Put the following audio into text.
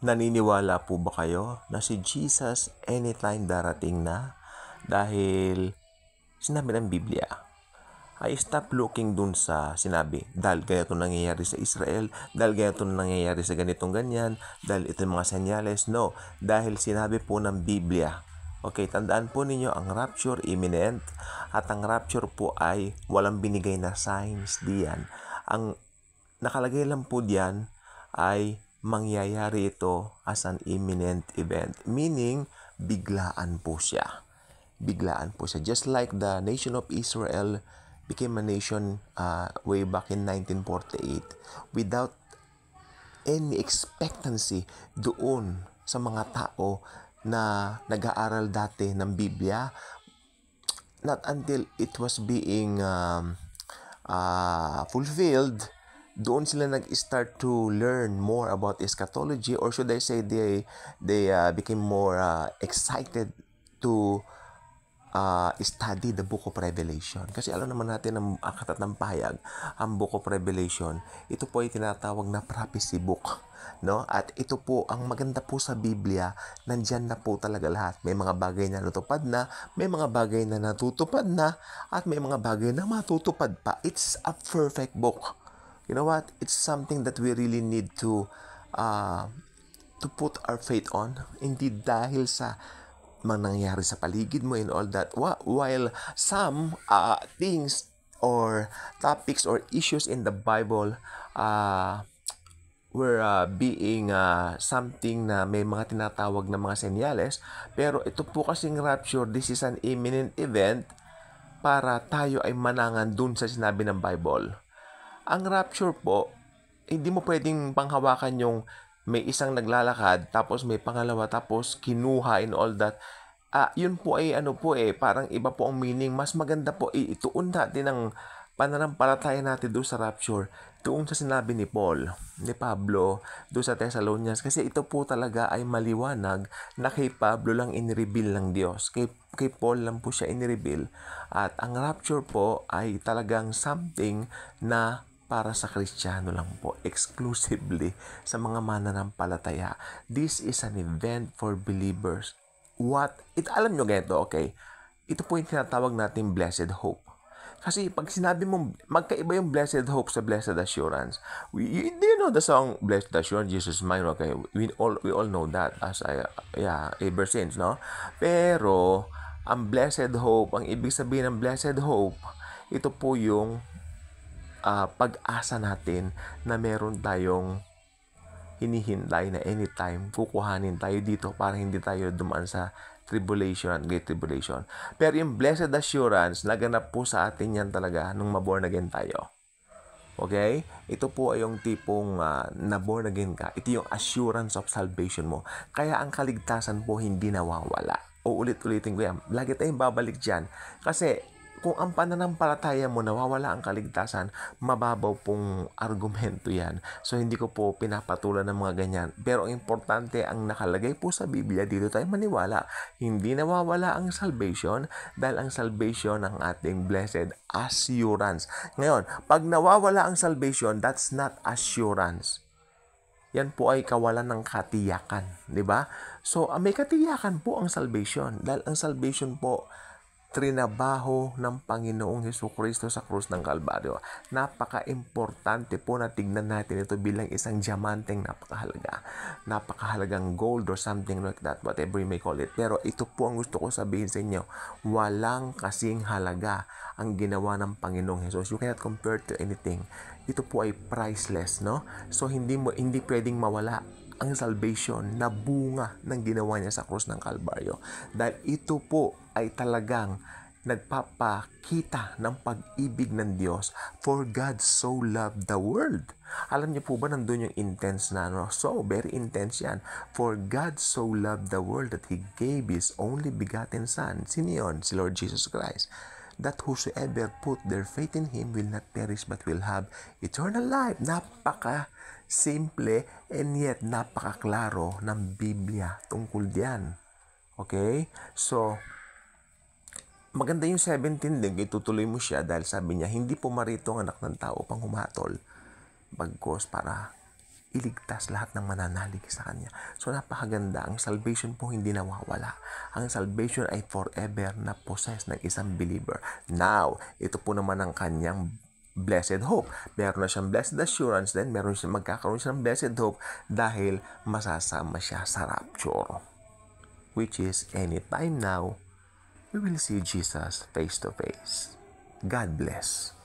Naniniwala po ba kayo na si Jesus anytime darating na? Dahil sinabi ng Biblia, I stop looking dun sa sinabi, dahil ganito nangyayari sa Israel, dahil ganito nangyayari sa ganitong ganyan, dahil ito yung mga senyales. No, dahil sinabi po ng Biblia. Okay, tandaan po ninyo, ang rapture imminent, at ang rapture po ay walang binigay na signs diyan. Ang nakalagay lang po diyan ay mangyayari ito as an imminent event. Meaning, biglaan po siya. Biglaan po siya. Just like the nation of Israel became a nation way back in 1948 without any expectancy doon sa mga tao na nag-aaral dati ng Biblia. Not until it was being fulfilled, doon sila nag-start to learn more about eschatology, or should I say they became more excited to study the Book of Revelation. Kasi alam naman natin ang aklat ng pahayag, ang Book of Revelation, ito po ay tinatawag na prophecy book. No? At ito po, ang maganda po sa Biblia, nandyan na po talaga lahat. May mga bagay na natupad na, may mga bagay na natutupad na, at may mga bagay na matutupad pa. It's a perfect book. You know what? It's something that we really need to put our faith on. Hindi dahil sa mga nangyayari sa paligid mo and all that. While some things or topics or issues in the Bible were being something na may mga tinatawag na mga senyales, pero ito po kasing rapture, this is an imminent event para tayo ay manangan dun sa sinabi ng Bible. Ang rapture po, hindi mo pwedeng panghawakan yung may isang naglalakad, tapos may pangalawa, tapos kinuha and all that. Yun po ay parang iba po ang meaning. Mas maganda po ituon natin ang pananampalataya natin doon sa rapture, doon sa sinabi ni Paul, ni Pablo, doon sa Thessalonians. Kasi ito po talaga ay maliwanag na kay Pablo lang in-reveal ng Diyos. Kay Paul lang po siya in-reveal. At ang rapture po ay talagang something na para sa Kristiyano lang po, exclusively sa mga mananampalataya. This is an event for believers. Alam nyo ganito, okay? Ito po yung tinatawag natin blessed hope. Kasi pag sinabi mo, magkaiba yung blessed hope sa blessed assurance. Do you know the song Blessed Assurance, Jesus is Mine? Okay, we all know that ever since, no? Pero ang blessed hope, ang ibig sabihin ng blessed hope, ito po yung pag-asa natin na meron tayong hinihintay na anytime kukuhanin tayo dito para hindi tayo dumaan sa tribulation and great tribulation. Pero yung blessed assurance, naganap po sa atin yan talaga nung maborn again tayo. Okay? Ito po ay yung tipong na-born again ka. Ito yung assurance of salvation mo. Kaya ang kaligtasan po hindi nawawala. Ulit-ulitin ko yan. Lagi tayong babalik dyan. Kasi kung ang pananampalataya mo nawawala ang kaligtasan, mababaw pong argumento yan. So, hindi ko po pinapatulan ng mga ganyan. Pero ang importante, ang nakalagay po sa Biblia, dito tayo maniwala. Hindi nawawala ang salvation dahil ang salvation ang ating blessed assurance. Ngayon, pag nawawala ang salvation, that's not assurance. Yan po ay kawalan ng katiyakan, di ba? So, may katiyakan po ang salvation dahil ang salvation po trinabaho ng Panginoong Hesukristo sa krus ng Kalbaryo. Napaka-importante po na tignan natin ito bilang isang diamanteng napakahalaga. Napakahalagang gold or something like that, whatever you may call it. Pero ito po ang gusto ko sabihin sa inyo. Walang kasing halaga ang ginawa ng Panginoong Hesus. You cannot compare to anything. Ito po ay priceless, no? So, hindi pwedeng mawala ang salvation na bunga ng ginawa niya sa krus ng Kalbaryo. Dahil ito po ay talagang nagpapakita ng pag-ibig ng Diyos. For God so loved the world. Alam niyo po ba nandun yung intense na, no? So, very intense yan. For God so loved the world that He gave His only begotten Son. Sino yun? Si Lord Jesus Christ. That whosoever put their faith in Him will not perish but will have eternal life. Napaka-simple and yet napakaklaro ng Biblia tungkol diyan. Okay? So, maganda yung 17 din, itutuloy mo siya dahil sabi niya, hindi pumarito ang anak ng tao pang humatol, bagkos para iligtas lahat ng mananalig sa Kanya. So napakaganda. Ang salvation po hindi nawawala. Ang salvation ay forever na possess ng isang believer. Now, ito po naman ang kanyang blessed hope. Meron na siyang blessed assurance, then magkakaroon siya ng blessed hope dahil masasama siya sa rapture. Which is anytime now, we will see Jesus face to face. God bless.